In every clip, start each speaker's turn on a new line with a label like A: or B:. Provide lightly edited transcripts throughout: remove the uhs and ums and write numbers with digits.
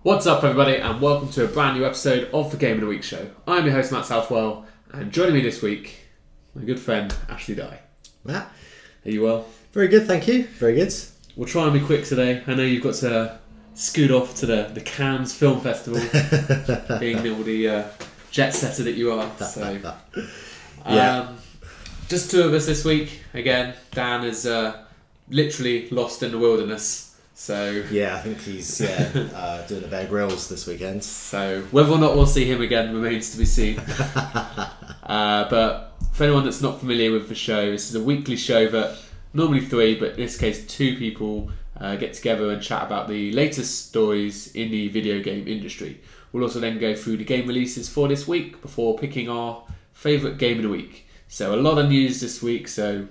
A: What's up everybody and welcome to a brand new episode of the Game of the Week show. I'm your host Matt Southwell and joining me this week, my good friend Ashley Dye.
B: Matt?
A: Are you well?
B: Very good, thank you. Very good.
A: We'll try and be quick today. I know you've got to scoot off to the Cannes Film Festival, being all the jet setter that you are. Just two of us this week. Again, Dan is literally lost in the wilderness. So
B: yeah, I think he's doing the Bear Grylls this weekend.
A: So whether or not we'll see him again remains to be seen. But for anyone that's not familiar with the show, this is a weekly show that normally three, but in this case two people get together and chat about the latest stories in the video game industry. We'll also then go through the game releases for this week before picking our favourite game of the week. So a lot of news this week, so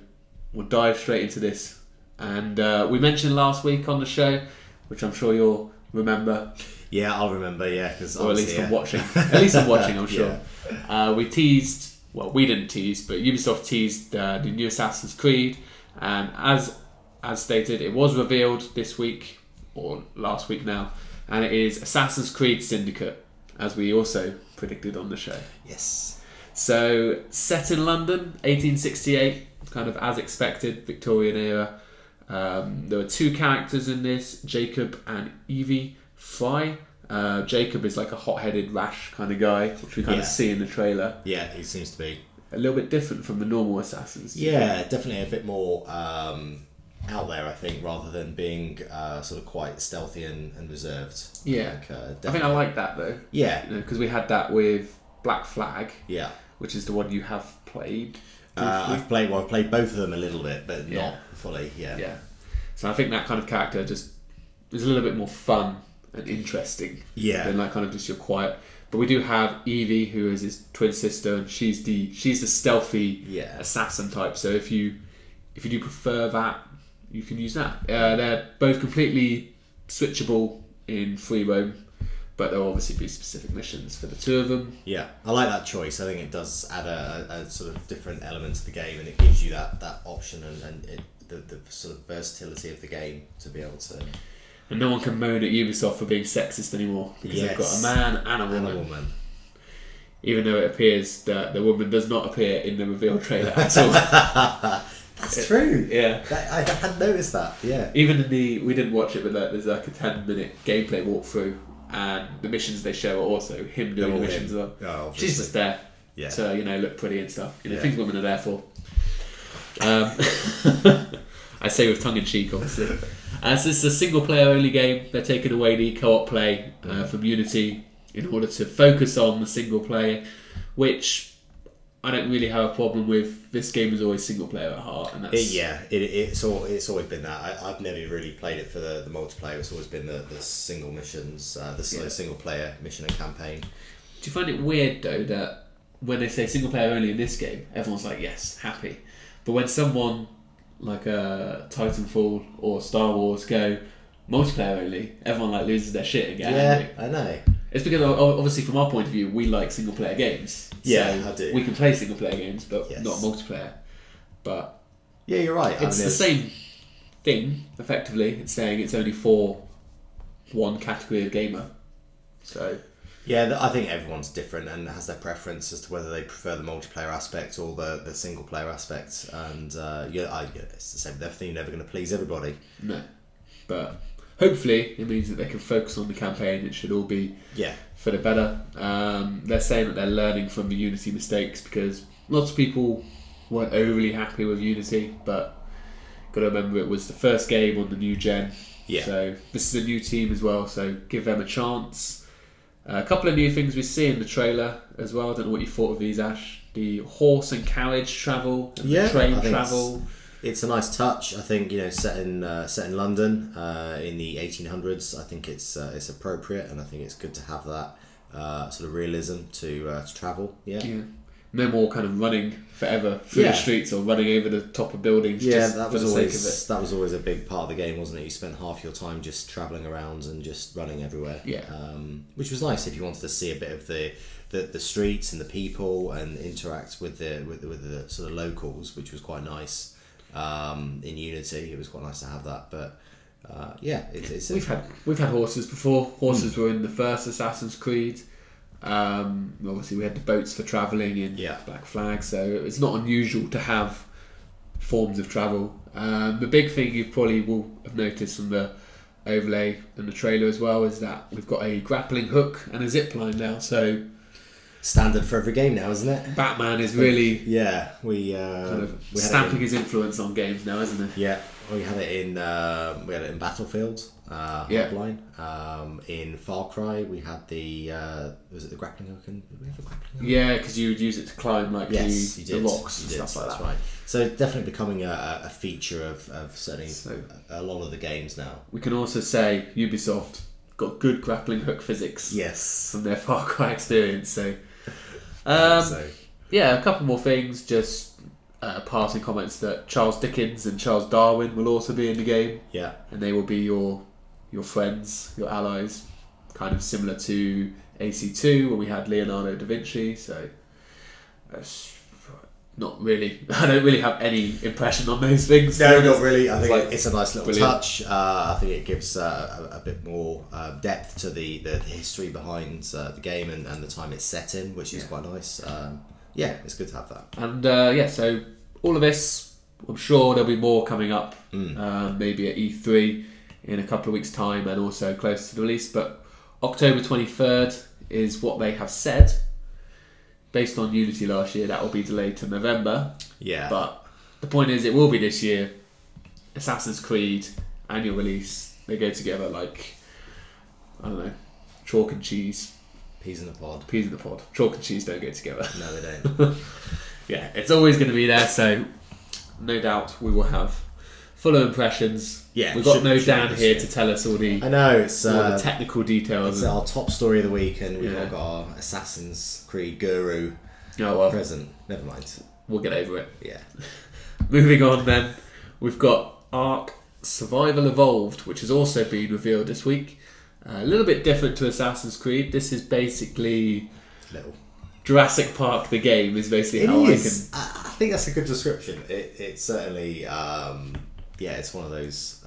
A: we'll dive straight into this. And we mentioned last week on the show, which I'm sure you'll remember.
B: Yeah, I'll remember, yeah.
A: Or at least from watching. At least I'm watching, I'm sure. Yeah. We teased, well, we didn't tease, but Ubisoft teased the new Assassin's Creed. And as stated, it was revealed this week, or last week now, and it is Assassin's Creed Syndicate, as we also predicted on the show.
B: Yes.
A: So, set in London, 1868, kind of as expected, Victorian era. There were two characters in this, Jacob and Evie Fry. Jacob is like a hot-headed, rash kind of guy, which we kind of see in the trailer.
B: Yeah, he seems to be
A: a little bit different from the normal assassins.
B: Yeah, definitely a bit more out there, I think, rather than being sort of quite stealthy and reserved.
A: Yeah, I think I like that though.
B: Yeah,
A: because we had that with Black Flag.
B: Yeah,
A: which is the one you have played.
B: I've played both of them a little bit, but not fully. Yeah.
A: So I think that kind of character just is a little bit more fun and interesting.
B: Yeah.
A: Than like kind of just your quiet. But we do have Evie, who is his twin sister, and she's the stealthy assassin type. So if you do prefer that, you can use that. They're both completely switchable in free roam. But there'll obviously be specific missions for the two of them. Yeah,
B: I like that choice. I think it does add a sort of different element to the game, and it gives you that option and the sort of versatility of the game to be able to.
A: And no one can moan at Ubisoft for being sexist anymore because they've got a man and a woman. Even though it appears that the woman does not appear in the reveal trailer at all.
B: That's true.
A: Yeah,
B: I hadn't noticed that. Yeah.
A: Even in we didn't watch it, but there's like a 10-minute gameplay walkthrough. And the missions they show are also him doing the missions as well.
B: Oh,
A: she's just there to look pretty and stuff. Things women are there for. I say with tongue in cheek, obviously. So this is a single player only game. They're taking away the co-op play from Unity in order to focus on the single player, which I don't really have a problem with. This game is always single player at heart, and that's
B: it's always been that. I've never really played it for the multiplayer. It's always been the single missions, single player mission and campaign.
A: Do you find it weird though that when they say single player only in this game, everyone's like yes, happy, but when someone like Titanfall or Star Wars go multiplayer only, everyone like loses their shit again?
B: Yeah, I know.
A: It's because obviously from our point of view, we like single player games.
B: Yeah, I do.
A: We can play single player games, but not multiplayer. But
B: yeah, you're right.
A: It's the same thing. Effectively, it's saying it's only for one category of gamer. So
B: yeah, I think everyone's different and has their preference as to whether they prefer the multiplayer aspect or the single player aspect. And it's the same with everything. You're never going to please everybody.
A: No, but hopefully it means that they can focus on the campaign. It should all be for the better. They're saying that they're learning from the Unity mistakes because lots of people weren't overly happy with Unity, but got to remember it was the first game on the new gen. Yeah. So this is a new team as well, so give them a chance. A couple of new things we see in the trailer as well. I don't know what you thought of these, Ash. The horse and carriage travel, and the train travel.
B: It's a nice touch. I think set in London in the 1800s. I think it's appropriate, and I think it's good to have that sort of realism to travel. Yeah.
A: No more kind of running forever through the streets or running over the top of buildings. Just
B: that
A: for the sake of it.
B: That was always a big part of the game, wasn't it? You spent half your time just travelling around and just running everywhere.
A: Yeah.
B: Which was nice if you wanted to see a bit of the streets and the people and interact with the sort of locals, which was quite nice. In Unity, it was quite nice to have that, but
A: we've had horses before. Horses were in the first Assassin's Creed. Obviously, we had the boats for travelling in Black Flag, so it's not unusual to have forms of travel. The big thing you probably will have noticed from the overlay and the trailer as well is that we've got a grappling hook and a zip line now. So
B: standard for every game now, isn't it?
A: Batman is really
B: we
A: stamping his influence on games now, isn't it?
B: Yeah, we had it in Battlefield. Hardline. In Far Cry, we had the was it the grappling hook? And did we have the grappling hook?
A: Yeah, because you would use it to climb like the rocks and stuff like that.
B: Right. So definitely becoming a feature of certainly a lot of the games now.
A: We can also say Ubisoft got good grappling hook physics.
B: Yes,
A: from their Far Cry experience. So, a couple more things. Just passing comments that Charles Dickens and Charles Darwin will also be in the game.
B: Yeah,
A: and they will be your friends, your allies, kind of similar to AC2 when we had Leonardo da Vinci. So, not really. I don't really have any impression on those things.
B: No, not really. I think it's a nice little touch. I think it gives a bit more depth to the history behind the game and the time it's set in, which is quite nice. It's good to have that.
A: And so all of this, I'm sure there'll be more coming up, maybe at E3 in a couple of weeks' time and also close to the release. But October 23rd is what they have said. Based on Unity last year, that will be delayed to November.
B: Yeah.
A: But the point is, it will be this year. Assassin's Creed, annual release, they go together like, I don't know, chalk and cheese.
B: Peas in a pod.
A: Peas in a pod. Chalk and cheese don't go together.
B: No, they don't.
A: It's always going to be there, so no doubt we will have fuller impressions.
B: Yeah,
A: we've got Dan here to tell us all the the technical details.
B: It's our top story of the week, and we've got our Assassin's Creed guru present. Never mind.
A: We'll get over it.
B: Yeah.
A: Moving on then, we've got ARK Survival Evolved, which has also been revealed this week. A little bit different to Assassin's Creed. This is basically Jurassic Park. The game is basically
B: I think that's a good description. It's certainly. It's one of those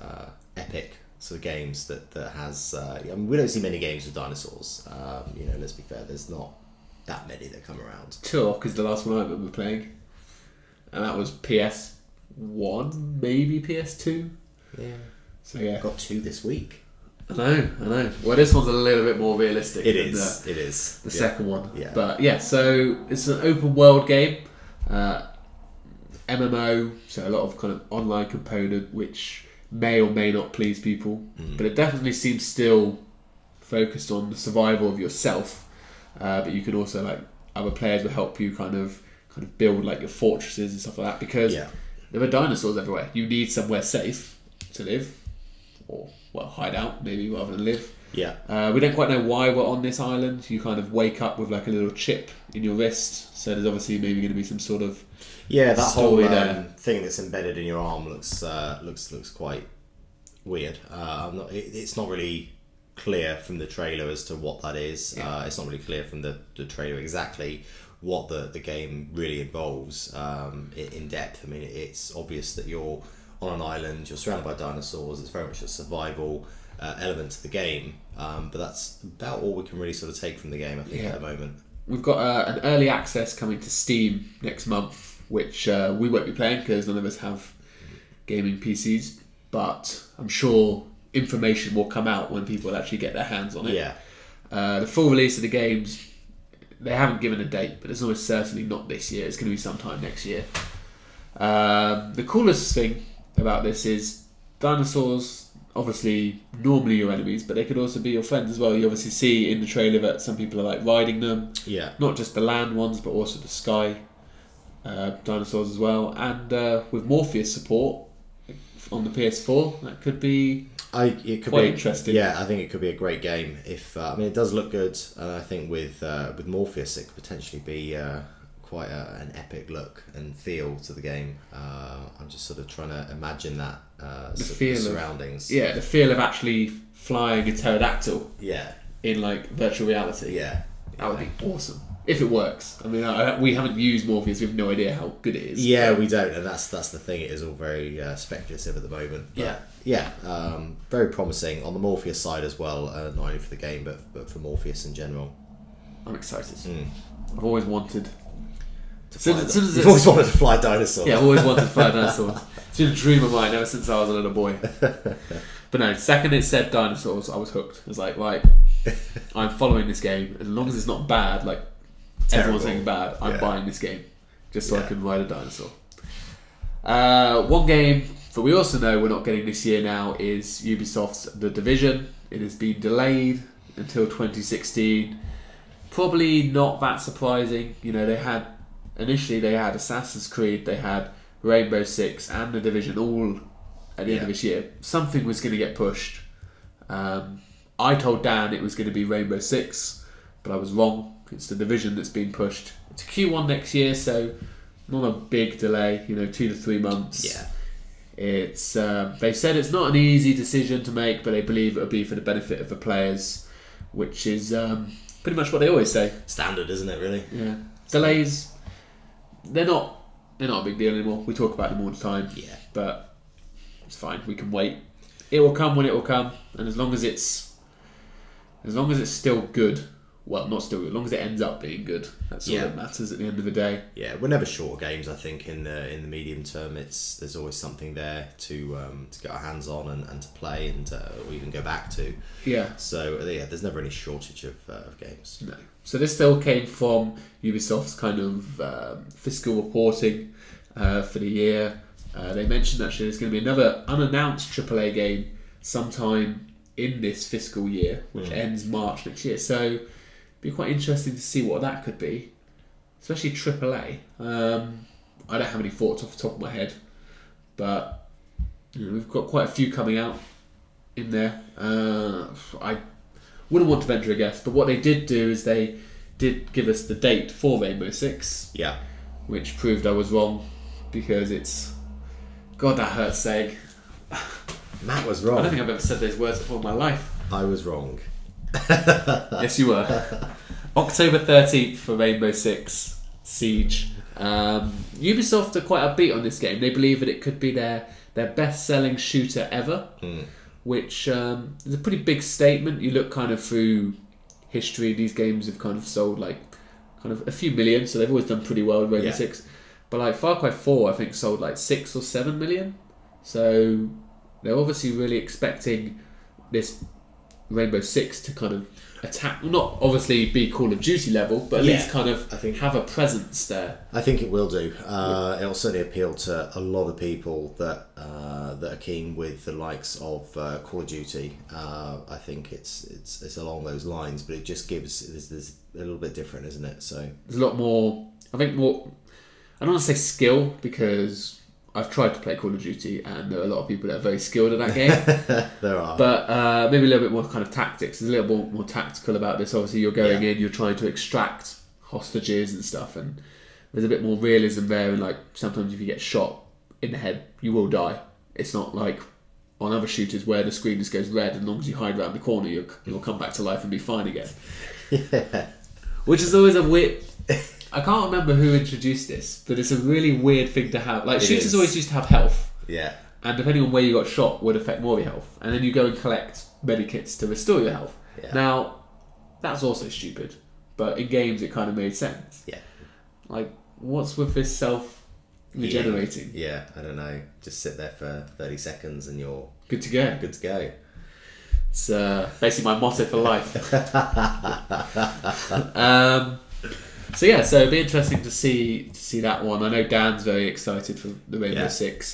B: epic sort of games that has. We don't see many games with dinosaurs. Let's be fair. There's not that many that come around.
A: Turok is the last one I remember playing, and that was PS1, maybe PS2.
B: Yeah.
A: So yeah,
B: got 2 this week.
A: I know. Well, this one's a little bit more realistic.
B: It is.
A: The second one.
B: Yeah.
A: But so it's an open world game. MMO, so a lot of kind of online component which may or may not please people, but it definitely seems still focused on the survival of yourself, but you can also other players will help you kind of build like your fortresses and stuff like that, because there are dinosaurs everywhere. You need somewhere safe to live, or hide out maybe rather than live. We don't quite know why we're on this island. You kind of wake up with like a little chip in your wrist, so there's obviously maybe going to be some sort of
B: that whole thing that's embedded in your arm looks quite weird. It's not really clear from the trailer as to what that is. It's not really clear from the trailer exactly what the game really involves in depth. I mean, it's obvious that you're on an island, you're surrounded by dinosaurs. It's very much a survival element to the game, but that's about all we can really sort of take from the game, I think, at the moment.
A: We've got an early access coming to Steam next month, which we won't be playing because none of us have gaming PCs, but I'm sure information will come out when people actually get their hands on it. The full release of the games, they haven't given a date, but it's almost certainly not this year. It's going to be sometime next year. The coolest thing about this is dinosaurs, obviously normally your enemies, but they could also be your friends as well. You obviously see in the trailer that some people are like riding them, not just the land ones but also the sky dinosaurs as well, and with Morpheus support on the PS4, that could be quite interesting.
B: I think it could be a great game. If it does look good, and I think with Morpheus it could potentially be quite an epic look and feel to the game. I'm just sort of trying to imagine that the surroundings.
A: The feel of actually flying a pterodactyl. In like virtual reality.
B: That
A: would be awesome. if it works. I mean, we haven't used Morpheus. We have no idea how good it is.
B: Yeah, we don't, and that's the thing. It is all very speculative at the moment. But, very promising on the Morpheus side as well. Not only for the game, but for Morpheus in general.
A: I'm excited. I've always wanted.
B: You've always wanted to fly dinosaurs.
A: Yeah, I've always wanted to fly dinosaurs. It's been a dream of mine ever since I was a little boy. But no, second it said dinosaurs, I was hooked. I was like, right, I'm following this game. As long as it's not bad, like everyone's saying bad, I'm buying this game just so I can ride a dinosaur. One game that we also know we're not getting this year now is Ubisoft's The Division. It has been delayed until 2016. Probably not that surprising. You know, initially they had Assassin's Creed, they had Rainbow Six and The Division all at the end of this year. Something was going to get pushed. I told Dan it was going to be Rainbow Six, but I was wrong. It's The Division that's been pushed to Q1 next year, so not a big delay, 2 to 3 months.
B: Yeah.
A: It's they've said it's not an easy decision to make, but they believe it'll be for the benefit of the players, which is pretty much what they always say.
B: Standard, isn't it, really?
A: Yeah. Delays, they're not a big deal anymore. We talk about them all the time.
B: Yeah.
A: But it's fine. We can wait. It will come when it will come, and as long as it's still good. Well, not still good. As long as it ends up being good, that's all that matters at the end of the day.
B: Yeah, we're never short of games. I think in the medium term, there's always something there to get our hands on and to play and or even go back to.
A: Yeah.
B: So there's never any shortage of games.
A: No. So this still came from Ubisoft's kind of fiscal reporting for the year. They mentioned actually there's going to be another unannounced AAA game sometime in this fiscal year, which ends March next year. So it'd be quite interesting to see what that could be, especially AAA. I don't have any thoughts off the top of my head, but we've got quite a few coming out in there. I wouldn't want to venture a guess, but what they did do is they did give us the date for Rainbow Six.
B: Yeah.
A: Which proved I was wrong, because it's... God, that hurts saying.
B: Matt was wrong.
A: I don't think I've ever said those words before in my life.
B: I was wrong.
A: Yes, you were. October 13th for Rainbow Six Siege. Ubisoft are quite upbeat on this game. They believe that it could be their best-selling shooter ever, which is a pretty big statement. You look kind of through history, these games have kind of sold like kind of a few million, so they've always done pretty well with Rainbow Six. But like Far Cry 4, I think, sold like 6 or 7 million. So they're obviously really expecting this Rainbow Six to kind of attack, not obviously be Call of Duty level, but at least kind of have a presence there.
B: I think it will do. It'll certainly appeal to a lot of people that are keen with the likes of Call of Duty. I think it's along those lines, but it just gives there's a little bit different, isn't it? So
A: there's a lot more. I think more. I don't want to say skill, because I've tried to play Call of Duty and there are a lot of people that are very skilled at that game.
B: There are.
A: But maybe a little bit more kind of tactics. There's a little bit more tactical about this. Obviously, you're going in, you're trying to extract hostages and stuff, and there's a bit more realism there. And like sometimes if you get shot in the head, you will die. It's not like on other shooters where the screen just goes red, and as long as you hide around the corner, you'll come back to life and be fine again.
B: Yeah.
A: Which is always a weird... I can't remember who introduced this, but it's a really weird thing to have. Like, shooters always used to have health.
B: Yeah.
A: And depending on where you got shot would affect more of your health. And then you go and collect medikits to restore your health. Yeah. Now, that's also stupid. But in games, it kind of made sense.
B: Yeah.
A: Like, what's with this self-regenerating?
B: Yeah, I don't know. Just sit there for 30 seconds and you're...
A: Good to go.
B: Good to go.
A: It's basically my motto for life. So yeah, so it'd be interesting to see that one. I know Dan's very excited for the Rainbow Six.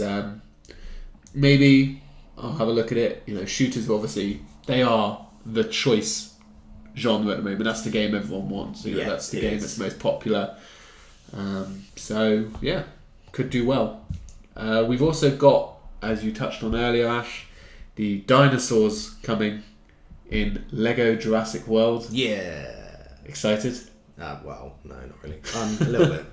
A: Maybe I'll have a look at it. Shooters obviously, they are the choice genre at the moment. That's the game everyone wants. That's the game that's most popular. So yeah, could do well. We've also got, as you touched on earlier, Ash, the dinosaurs coming in Lego Jurassic World.
B: Yeah.
A: Excited?
B: Well, no, not really. A little bit.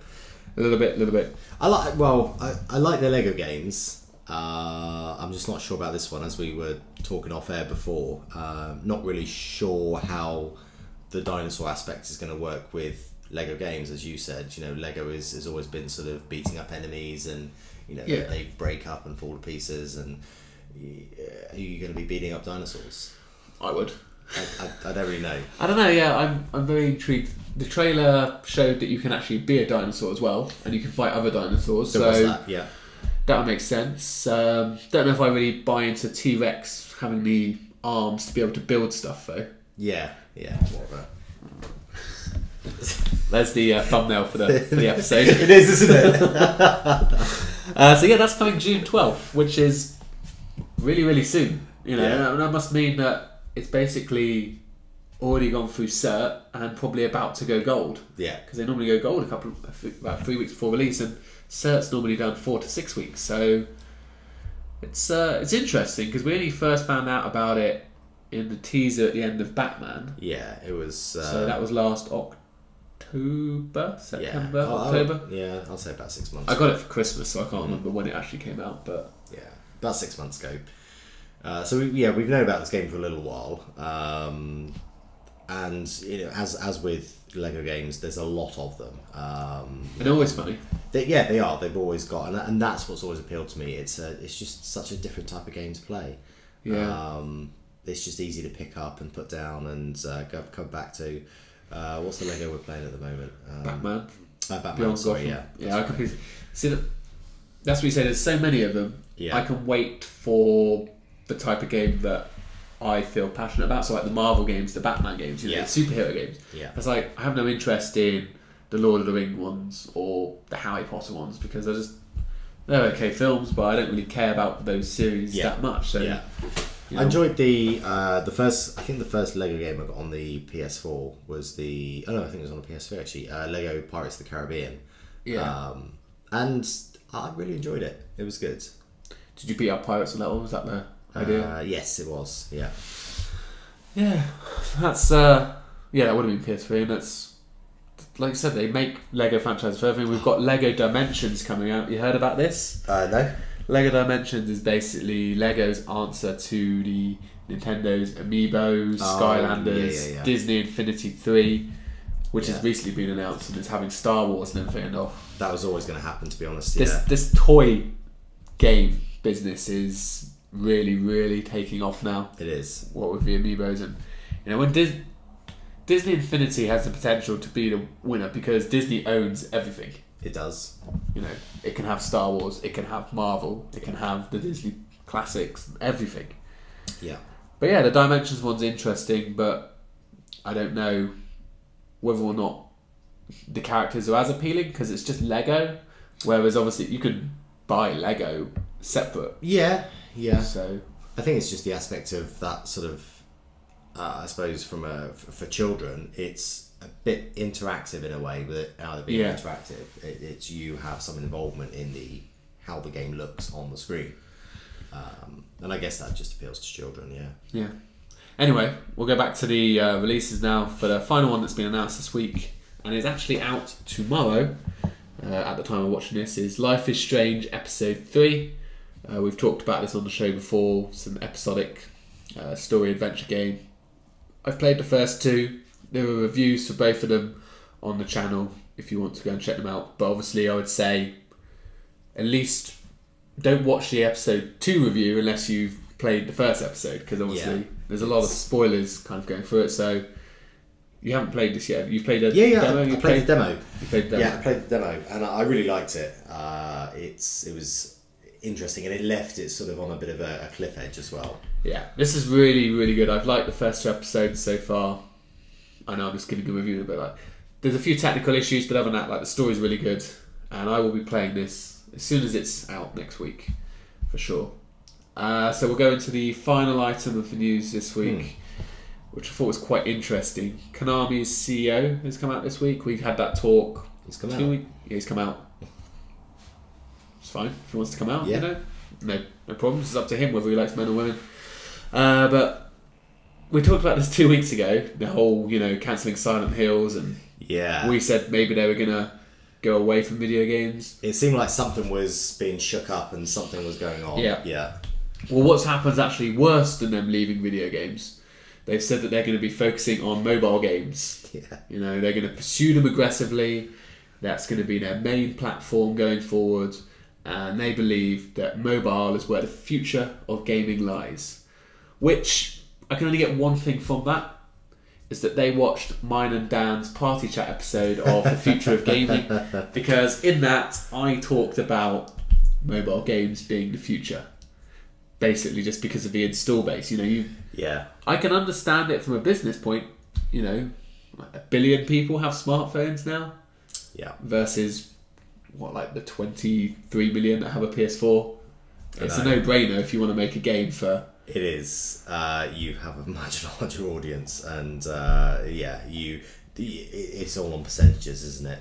A: A little bit.
B: I like the Lego games. I'm just not sure about this one, as we were talking off air before. Not really sure how the dinosaur aspect is going to work with Lego games, as you said. Lego has always been sort of beating up enemies, and they break up and fall to pieces. And are you going to be beating up dinosaurs?
A: I would.
B: I don't really know.
A: I don't know. Yeah, I'm very intrigued. The trailer showed that you can actually be a dinosaur as well, and you can fight other dinosaurs.
B: So what's that? Yeah,
A: that would make sense. Don't know if I really buy into T-Rex having the arms to be able to build stuff though.
B: Yeah. Whatever.
A: There's the thumbnail for the episode.
B: It is, isn't it?
A: So yeah, that's coming June 12th, which is really, really soon. That must mean that it's basically already gone through cert and probably about to go gold.
B: Yeah.
A: Because they normally go gold about 3 weeks before release, and cert's normally done 4 to 6 weeks. So it's interesting because we only first found out about it in the teaser at the end of Batman.
B: Yeah, it was.
A: So that was last September, October.
B: Yeah, I'll say about 6 months.
A: I got it for Christmas, so I can't remember when it actually came out, but
B: yeah, about 6 months ago. So we've known about this game for a little while, and as with Lego games, there's a lot of them.
A: And they're always funny.
B: They are. They've always got, and that's what's always appealed to me. It's just such a different type of game to play.
A: Yeah.
B: It's just easy to pick up and put down and come back to. What's the Lego we're playing at the moment?
A: Batman.
B: Batman.
A: Beyond
B: Sorry,
A: Gotham. I completely see that. That's what you say. There's so many of them.
B: Yeah.
A: I can wait for the type of game that I feel passionate about. So like the Marvel games, the Batman games, the superhero games.
B: Yeah.
A: It's like I have no interest in the Lord of the Rings ones or the Harry Potter ones because they're okay films, but I don't really care about those series that much. So
B: I enjoyed the first. I think the first Lego game I got on the PS4 was I think it was on the PS3 actually. Lego Pirates of the Caribbean.
A: Yeah.
B: And I really enjoyed it. It was good.
A: Did you beat up pirates on that one? Was that the idea?
B: Yes, it was. Yeah.
A: Yeah, that's that would have been PS3, and that's like I said, they make Lego franchise for everything. We've got Lego Dimensions coming out. You heard about this?
B: No.
A: Lego Dimensions is basically Lego's answer to the Nintendo's Amiibos, Skylanders, Disney Infinity 3, which has recently been announced and is having Star Wars and everything.
B: That was always going to happen, to be honest.
A: This toy game business is really, really taking off now.
B: It is.
A: What with the Amiibos, and when Disney Infinity has the potential to be the winner because Disney owns everything.
B: It does.
A: It can have Star Wars, it can have Marvel, it can have the Disney classics, everything.
B: Yeah.
A: But yeah, the Dimensions one's interesting, but I don't know whether or not the characters are as appealing because it's just Lego, whereas obviously you can buy Lego separate.
B: Yeah.
A: So
B: I think it's just the aspect of that sort of, I suppose, for children, it's a bit interactive in a way, with it either being interactive. It's you have some involvement in how the game looks on the screen, and I guess that just appeals to children.
A: Yeah. Anyway, we'll go back to the releases now for the final one that's been announced this week, and is actually out tomorrow. At the time of watching this, is Life is Strange Episode 3. We've talked about this on the show before. It's an episodic story adventure game. I've played the first two. There are reviews for both of them on the channel if you want to go and check them out. But obviously I would say at least don't watch the episode 2 review unless you've played the first episode, because obviously there's a lot of spoilers kind of going through it. So you haven't played this yet. You've played a demo?
B: I played the demo.
A: You played the demo?
B: Yeah, I played the demo and I really liked it. It was interesting, and it left it sort of on a bit of a cliff edge as well.
A: Yeah, this is really, really good. I've liked the first 2 episodes so far. I know I'm just giving a review, but there's a few technical issues, but other than that, the story's really good, and I will be playing this as soon as it's out next week, for sure. So we'll go into the final item of the news this week, which I thought was quite interesting. Konami's CEO has come out this week. We've had that talk.
B: He's come out.
A: Yeah, he's come out. It's fine if he wants to come out.
B: Yeah.
A: No problems. It's up to him whether he likes men or women. But we talked about this 2 weeks ago. The whole, cancelling Silent Hills, and we said maybe they were gonna go away from video games.
B: It seemed like something was being shook up and something was going on.
A: Yeah. Well, what's happened is actually worse than them leaving video games, They've said that they're going to be focusing on mobile games.
B: Yeah.
A: You know, they're going to pursue them aggressively. That's going to be their main platform going forward. And they believe that mobile is where the future of gaming lies. Which, I can only get one thing from that, is that they watched mine and Dan's party chat episode of the future of gaming. Because in that, I talked about mobile games being the future. Basically just because of the install base. You know, I can understand it from a business point. You know, like 1 billion people have smartphones now.
B: Yeah.
A: Versus, like the 23 million that have a PS4. It's a no-brainer if you want to make a game for...
B: It is. You have a much larger audience, and it's all on percentages, isn't it?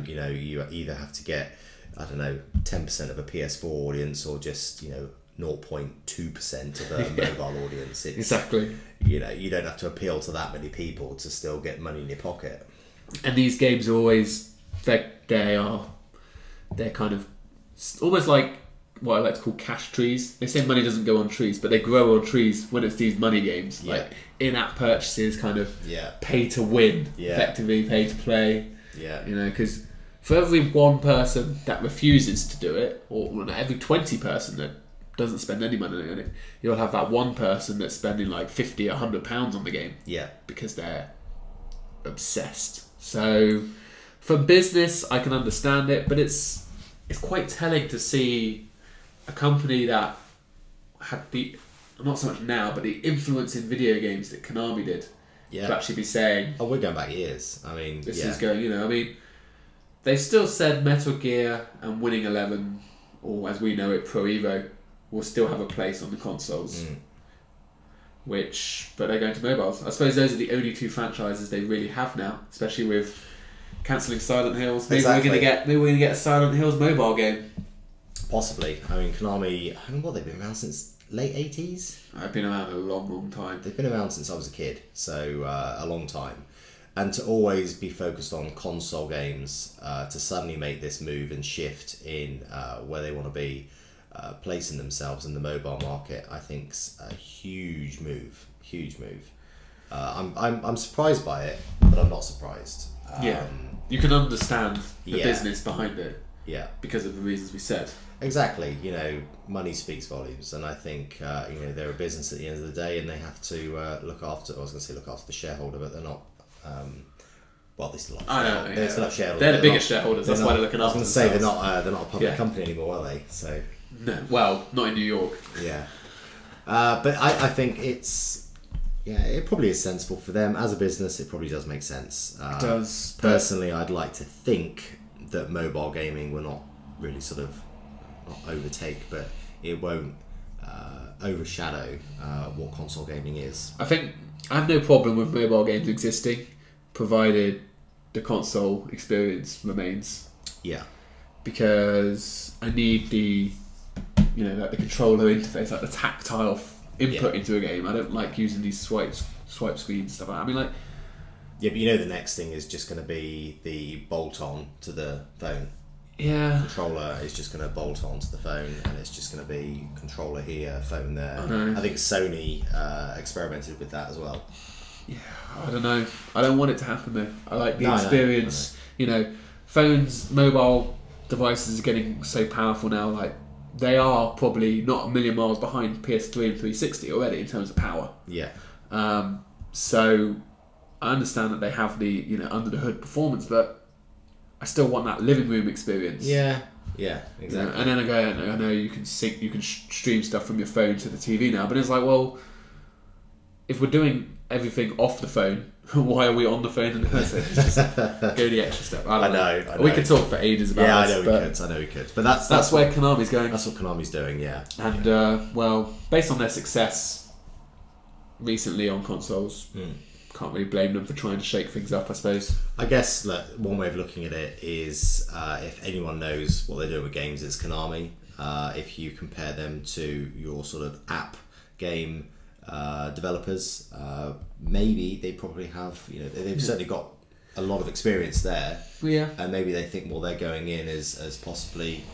B: You know, you either have to get, I don't know, 10% of a PS4 audience, or just 0.2% of a mobile audience.
A: Exactly.
B: You know, you don't have to appeal to that many people to still get money in your pocket.
A: And these games are always they're kind of almost like what I like to call cash trees. They say money doesn't go on trees, but they grow on trees when it's these money games, like in-app purchases, kind of pay to win, effectively pay to play.
B: Yeah,
A: you know, because for every one person that refuses to do it, or every 20 person that doesn't spend any money on it, you'll have that one person that's spending like £50 or £100 on the game.
B: Yeah,
A: because they're obsessed. So, for business, I can understand it, but it's quite telling to see a company that had the, not so much now, but the influence in video games that Konami did, to actually be saying...
B: Oh, we're going back years. I mean,
A: this is going, I mean, they still said Metal Gear and Winning 11, or as we know it, Pro Evo, will still have a place on the consoles. But they're going to mobiles. I suppose those are the only two franchises they really have now, especially with cancelling Silent Hills. Maybe we're going to get a Silent Hills mobile game.
B: Possibly. I mean, Konami, they've been around since late 80s?
A: I've been around a long time.
B: They've been around since I was a kid, so a long time. And to always be focused on console games, to suddenly make this move and shift in where they want to be, placing themselves in the mobile market, I think's a huge move. Huge move. I'm surprised by it, but I'm not surprised.
A: You can understand the business behind it.
B: Yeah. Because
A: of the reasons we said.
B: Exactly. Money speaks volumes, and I think they're a business at the end of the day, and they have to look after. I was going to say look after the shareholder, but they're not. They still have. They're still have shareholders.
A: They're the biggest shareholders. That's why they're looking after.
B: I was going to say they're not a public company anymore, are they? So.
A: No. Well, not in New York.
B: Yeah. But I think it's. Yeah, it probably is sensible for them as a business. It probably does make sense.
A: It does.
B: Personally, I'd like to think that mobile gaming will not really sort of not overtake, but it won't overshadow what console gaming is.
A: I think I have no problem with mobile games existing, provided the console experience remains.
B: Yeah.
A: Because I need the the controller interface, like the tactile input into a game. I don't like using these swipe screens and stuff like that. I mean, like...
B: Yeah, but the next thing is just going to be the bolt-on to the phone.
A: Yeah.
B: Controller is just going to bolt on to the phone, and it's just going to be controller here, phone there.
A: I
B: think Sony experimented with that as well.
A: Yeah, I don't know. I don't want it to happen though. I like the experience. I know. Phones, mobile devices are getting so powerful now, like... They are probably not a million miles behind PS3 and 360 already in terms of power.
B: Yeah.
A: So I understand that they have the under the hood performance, but I still want that living room experience.
B: Yeah. Yeah. Exactly.
A: And then I know you can stream stuff from your phone to the TV now, but it's like, well, if we're doing everything off the phone, why are we on the phone and just go the extra step? I know. We could talk for ages about this.
B: I know we could. But that's
A: where Konami's going.
B: That's what Konami's doing, yeah.
A: And based on their success recently on consoles, can't really blame them for trying to shake things up, I suppose.
B: I guess one way of looking at it is if anyone knows what they're doing with games, it's Konami. If you compare them to your sort of app game developers, maybe they probably have, they've certainly got a lot of experience there.
A: Yeah.
B: And maybe they think, well, they're going in as possibly,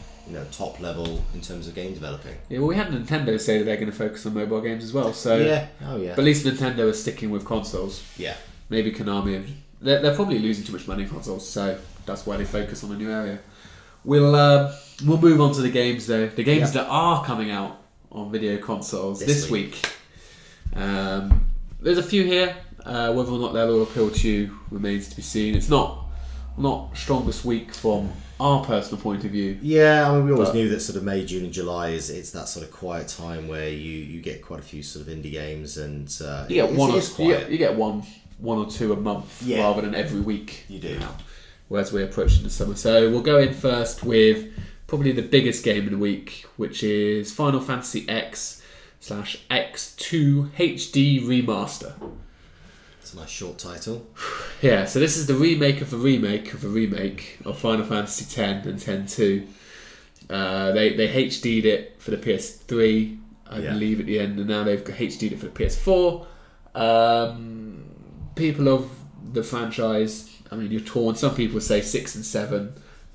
B: top level in terms of game developing.
A: Yeah, well, we had Nintendo say that they're going to focus on mobile games as well. So
B: yeah,
A: but at least Nintendo is sticking with consoles.
B: Yeah,
A: maybe Konami. They're probably losing too much money in consoles, so that's why they focus on a new area. We'll move on to the games though. The games that are coming out on video consoles this week. There's a few here. Whether or not they'll all appeal to you remains to be seen. It's not strongest week from our personal point of view.
B: Yeah, I mean, we always knew that sort of May, June and July it's that sort of quiet time where you get quite a few sort of indie games and
A: you get one or two a month rather than every week.
B: You do.
A: Now, whereas we're approaching the summer. So we'll go in first with probably the biggest game of the week, which is Final Fantasy X/X2 HD Remaster.
B: It's a nice short title.
A: Yeah, so this is the remake of a remake of a remake of Final Fantasy X and X-2. They HD'd it for the PS3, I believe, at the end, and now they've HD'd it for the PS4. People of the franchise, I mean, you're torn. Some people say 6 and 7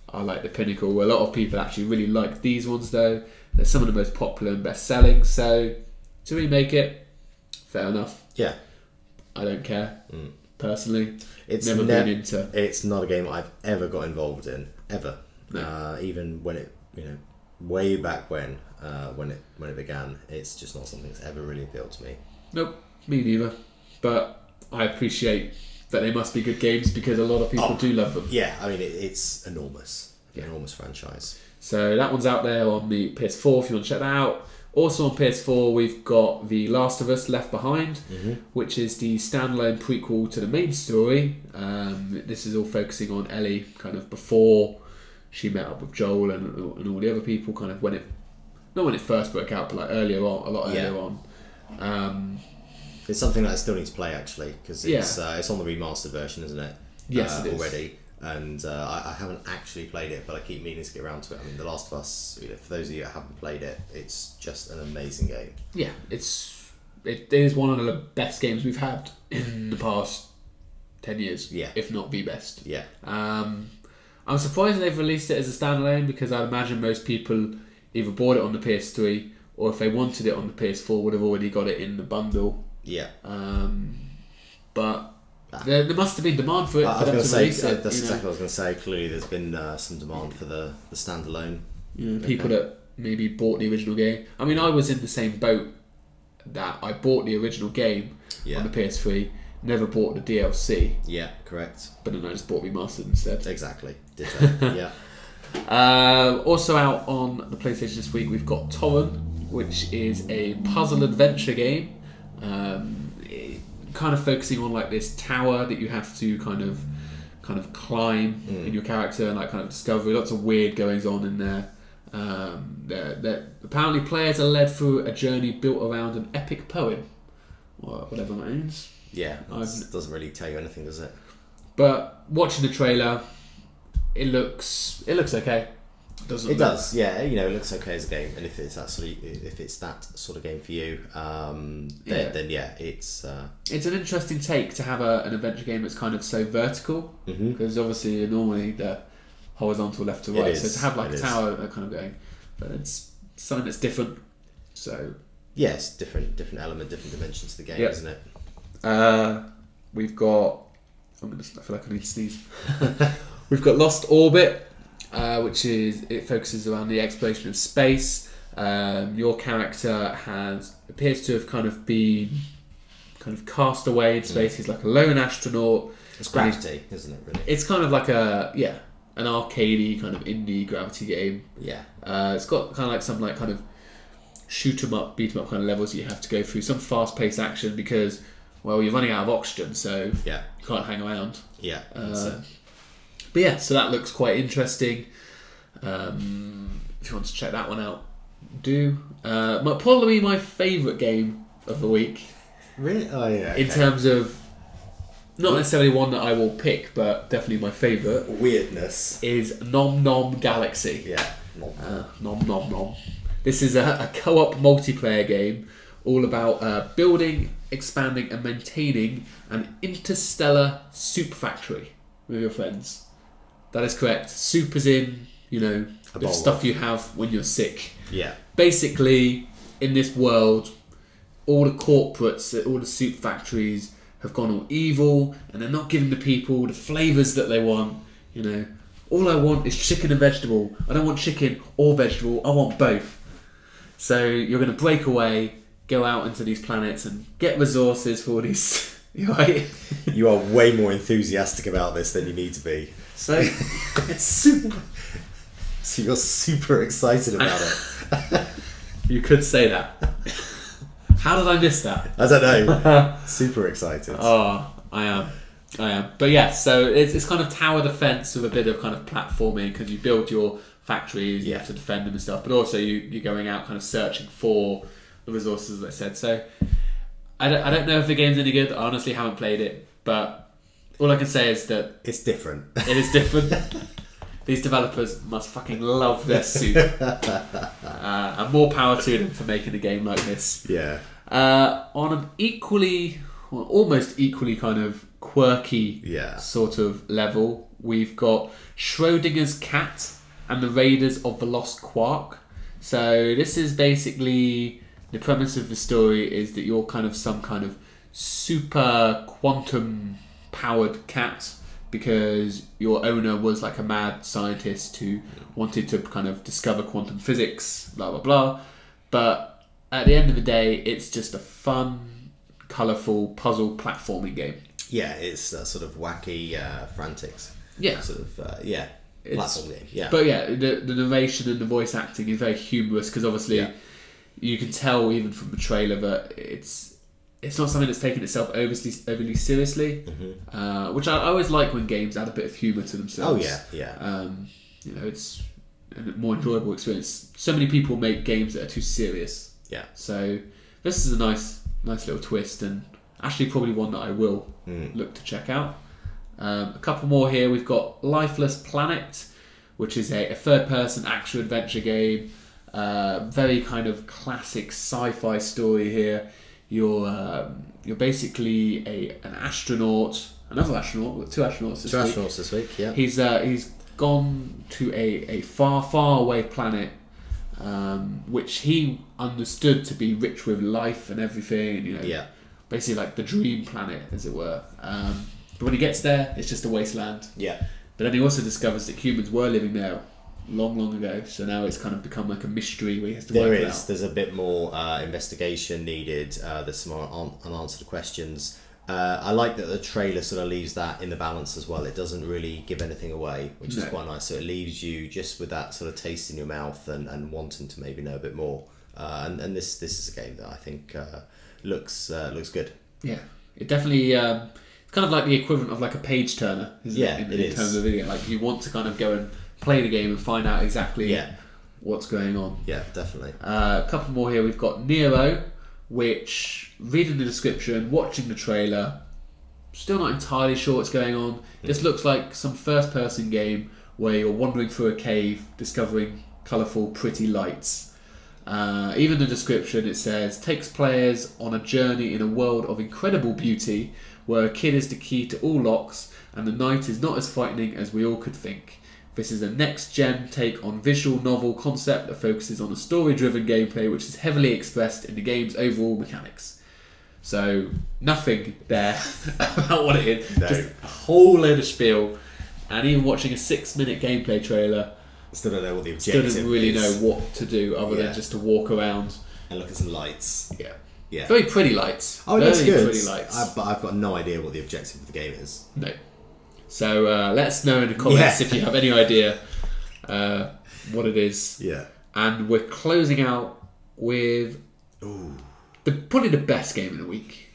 A: are like the pinnacle. A lot of people actually really like these ones, though. They're some of the most popular and best-selling, so to remake it, fair enough.
B: Yeah.
A: I don't care, personally.
B: It's
A: never been into.
B: It's not a game I've ever got involved in, ever.
A: No.
B: Even when it, way back when it began, it's just not something that's ever really appealed to me.
A: Nope, me neither. But I appreciate that they must be good games because a lot of people do love them.
B: Yeah, I mean it's enormous, enormous franchise.
A: So that one's out there on the PS4 if you want to check that out. Also on PS4, we've got The Last of Us Left Behind, which is the standalone prequel to the main story. This is all focusing on Ellie, kind of before she met up with Joel and all the other people, kind of not when it first broke out, but like earlier on, a lot earlier on.
B: It's something that I still need to play actually, because it's on the remastered version, isn't it?
A: Yes, it is.
B: Already. And I haven't actually played it, but I keep meaning to get around to it. I mean, The Last of Us, for those of you that haven't played it, it's just an amazing game. Yeah,
A: it is one of the best games we've had in the past 10 years, if not the best.
B: Yeah.
A: I'm surprised they've released it as a standalone because I'd imagine most people either bought it on the PS3 or if they wanted it on the PS4 would have already got it in the bundle.
B: Yeah.
A: But there must have been demand for it.
B: I was going to say that's exactly what I was going to say. Clearly, there's been some demand for the standalone.
A: People that maybe bought the original game. I mean, I was in the same boat that I bought the original game on the PS3, never bought the DLC.
B: Yeah, correct.
A: But then I just bought remastered instead.
B: Exactly. Ditto.
A: Also out on the PlayStation this week, we've got Toren, which is a puzzle adventure game. Kind of focusing on like this tower that you have to kind of climb in your character and like kind of discovery. Lots of weird goings on in there. Apparently players are led through a journey built around an epic poem, or whatever that means.
B: Yeah, doesn't really tell you anything, does it?
A: But watching the trailer, it looks okay.
B: It does, yeah. It looks okay as a game, and if it's that sort of game for you, then it's
A: an interesting take to have an adventure game that's kind of so vertical, because obviously normally they're horizontal left to right. So to have like a tower that kind of going, but it's something that's different. So
B: yes, different element, different dimension to the game, isn't it?
A: We've got. I feel like I need to sneeze. We've got Lost Orbit. Which it focuses around the exploration of space. Your character appears to have kind of been cast away in space. He's like a lone astronaut.
B: It's Gravity, isn't it? Really,
A: it's kind of like an arcadey kind of indie Gravity game.
B: Yeah.
A: It's got kind of like some like kind of shoot 'em up, beat 'em up kind of levels you have to go through. Some fast paced action because you're running out of oxygen, so you can't hang around.
B: Yeah.
A: But yeah, so that looks quite interesting. If you want to check that one out, do. Probably my favourite game of the week.
B: Really? Oh yeah. Okay.
A: In terms of, not necessarily one that I will pick, but definitely my favourite.
B: Weirdness.
A: Is Nom Nom Galaxy.
B: Yeah.
A: Nom Nom Nom. This is a co-op multiplayer game all about building, expanding and maintaining an interstellar soup factory with your friends. That is correct. Soup as in, you know, the stuff you have when you're sick.
B: Yeah.
A: Basically, in this world, all the corporates, all the suit factories have gone all evil, and they're not giving the people the flavours that they want. You know, all I want is chicken and vegetable. I don't want chicken or vegetable. I want both. So you're going to break away, go out into these planets, and get resources for all these. Right?
B: You are way more enthusiastic about this than you need to be.
A: So it's super.
B: So you're super excited about it.
A: You could say that. How did I miss that?
B: I don't know. Super excited.
A: Oh, I am. But yeah, so it's kind of tower defense with a bit of kind of platforming, because you build your factories, you have to defend them and stuff, but also you're going out kind of searching for the resources, as I said. So I don't know if the game's any good. I honestly haven't played it, but all I can say is that
B: it's different.
A: It is different. These developers must fucking love their suit. And more power to them for making a game like this.
B: Yeah.
A: On an equally, well, almost equally kind of quirky sort of level, we've got Schrodinger's Cat and the Raiders of the Lost Quark. So this is basically, the premise of the story is that you're kind of some kind of super quantum powered cat, because your owner was like a mad scientist who wanted to kind of discover quantum physics, blah blah blah. But at the end of the day, it's just a fun, colourful puzzle platforming game.
B: Yeah, it's sort of wacky frantics.
A: Yeah,
B: sort of platform game. Yeah,
A: but yeah, the narration and the voice acting is very humorous, because obviously you can tell even from the trailer that it's not something that's taken itself overly seriously, which I always like when games add a bit of humour to themselves.
B: Oh yeah.
A: You know, it's a more enjoyable experience. So many people make games that are too serious.
B: Yeah.
A: So this is a nice little twist, and actually probably one that I will look to check out. A couple more here. We've got Lifeless Planet, which is a third-person action-adventure game. Very kind of classic sci-fi story here. You're basically another astronaut. We've got two astronauts
B: this week. Yeah.
A: He's gone to a far away planet, which he understood to be rich with life and everything. You know, basically like the dream planet, as it were. But when he gets there, it's just a wasteland.
B: Yeah.
A: But then he also discovers that humans were living there long ago, so now it's kind of become like a mystery where he has to work it out.
B: There's a bit more investigation needed. There's some unanswered questions. I like that the trailer sort of leaves that in the balance as well. It doesn't really give anything away, which is quite nice. So it leaves you just with that sort of taste in your mouth and wanting to maybe know a bit more. And this is a game that I think looks good.
A: Yeah, it definitely. It's kind of like the equivalent of like a page turner, isn't it? In terms of video, like you want to kind of go and play the game and find out exactly what's going on.
B: Yeah, definitely.
A: A couple more here. We've got Nero, which, reading the description, watching the trailer, still not entirely sure what's going on. This looks like some first-person game where you're wandering through a cave, discovering colourful, pretty lights. Even the description, it says, takes players on a journey in a world of incredible beauty, where a kid is the key to all locks, and the night is not as frightening as we all could think. This is a next-gen take on visual novel concept that focuses on a story-driven gameplay which is heavily expressed in the game's overall mechanics. So, nothing there about what it is.
B: No.
A: Just a whole load of spiel. And even watching a 6-minute gameplay trailer,
B: still don't know what the objective is.
A: Still doesn't really know what to do other than just to walk around.
B: And look at some lights.
A: Yeah. Very pretty lights.
B: Oh, that's good.
A: Pretty lights.
B: But I've got no idea what the objective of the game is.
A: No. So let us know in the comments if you have any idea what it is.
B: Yeah.
A: And we're closing out with probably the best game of the week.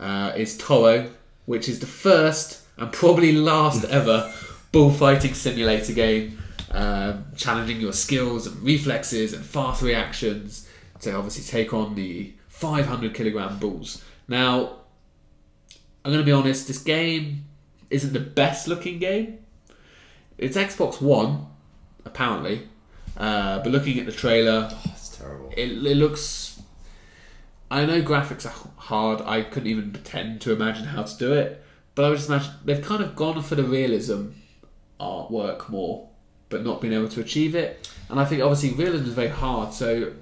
A: Is Toro, which is the first and probably last ever bullfighting simulator game, challenging your skills and reflexes and fast reactions to obviously take on the 500 kilogram bulls. Now, I'm going to be honest, this game isn't the best looking game. It's Xbox One, apparently, but looking at the trailer,
B: it's terrible.
A: It looks. I know graphics are hard. I couldn't even pretend to imagine how to do it, but I would just imagine they've kind of gone for the realism artwork more but not being able to achieve it. And I think obviously realism is very hard, so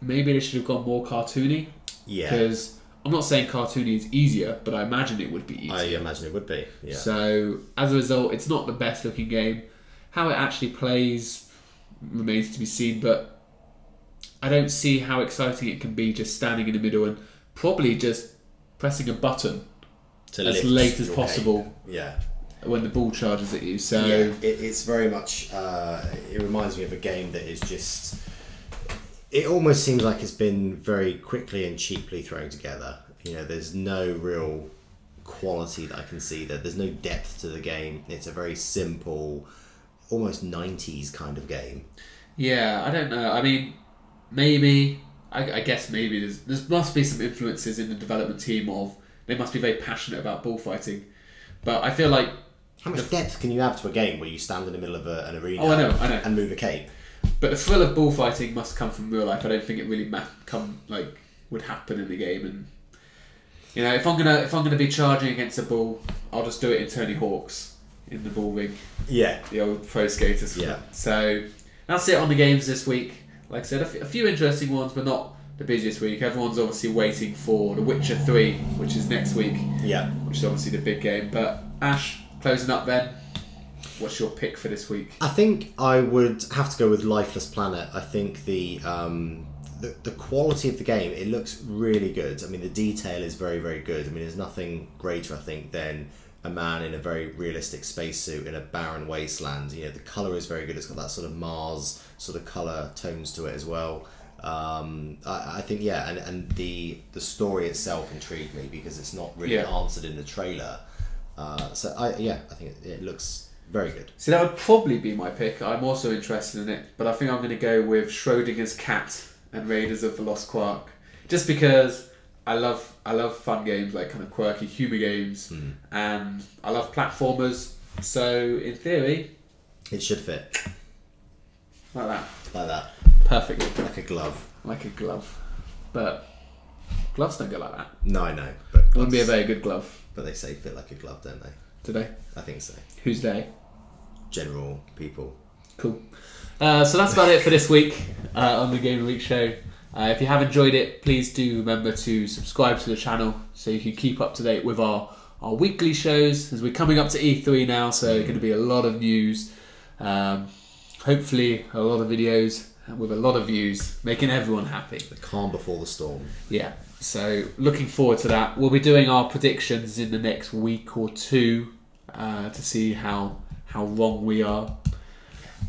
A: maybe they should have gone more cartoony.
B: Yeah.
A: Because I'm not saying cartoony is easier, but I imagine it would be easier.
B: I imagine it would be, yeah.
A: So, as a result, it's not the best looking game. How it actually plays remains to be seen, but I don't see how exciting it can be just standing in the middle and probably just pressing a button as late as possible.
B: Cape. Yeah.
A: When the ball charges at you. So
B: yeah, it's very much, it reminds me of a game that is just... It almost seems like it's been very quickly and cheaply thrown together. You know, there's no real quality that I can see there. There's no depth to the game. It's a very simple, almost 90s kind of game.
A: Yeah, I don't know. I mean, maybe, I guess maybe there must be some influences in the development team of, they must be very passionate about bullfighting. But I feel like...
B: How much depth can you have to a game where you stand in the middle of an arena
A: I know.
B: and move a cape?
A: But the thrill of bullfighting must come from real life. I don't think it really would happen in the game. And you know, if I'm gonna be charging against a bull, I'll just do it in Tony Hawk's in the bull ring.
B: Yeah,
A: the old pro skaters.
B: Yeah.
A: So that's it on the games this week. Like I said, a few interesting ones, but not the busiest week. Everyone's obviously waiting for The Witcher 3, which is next week.
B: Yeah,
A: which is obviously the big game. But Ash, closing up then. What's your pick for this week? I
B: think I would have to go with Lifeless Planet. I think the quality of the game, it looks really good. I mean, the detail is very, very good. I mean, there's nothing greater, I think, than a man in a very realistic spacesuit in a barren wasteland. You know, the colour is very good. It's got that sort of Mars sort of colour tones to it as well. I think, yeah, and the story itself intrigued me because it's not really answered in the trailer. I think it looks very good.
A: See, that would probably be my pick. I'm also interested in it, but I think I'm going to go with Schrodinger's Cat and Raiders of the Lost Quark, just because I love fun games, like kind of quirky humour games, and I love platformers. So in theory,
B: it should fit
A: like that.
B: Like that.
A: Perfectly.
B: Like a glove.
A: Like a glove. But gloves don't go like that.
B: No, I know. But
A: it wouldn't be a very good glove.
B: But they say fit like a glove, don't they?
A: Do they?
B: I think so.
A: Who's they?
B: General people.
A: Cool. So that's about it for this week on the Game of the Week show. If you have enjoyed it, please do remember to subscribe to the channel so you can keep up to date with our weekly shows, as we're coming up to E3 now, so there's going to be a lot of news. Hopefully a lot of videos with a lot of views, making everyone happy.
B: The calm before the storm.
A: Yeah, so looking forward to that. We'll be doing our predictions in the next week or two to see how wrong we are.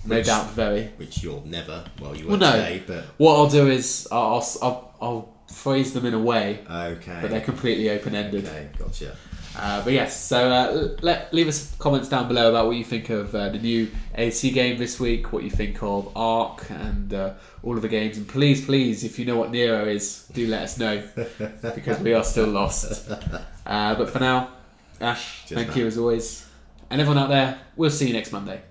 A: No doubt, very.
B: Which you'll never. Well, you won't today, but
A: what I'll do is I'll phrase them in a way.
B: Okay.
A: But they're completely open-ended.
B: Okay, gotcha.
A: But yes, so leave us comments down below about what you think of the new AC game this week, what you think of ARK and all of the games, and please, if you know what Nero is, do let us know because we are still lost. But for now, Ash, thank you as always, and everyone out there, we'll see you next Monday.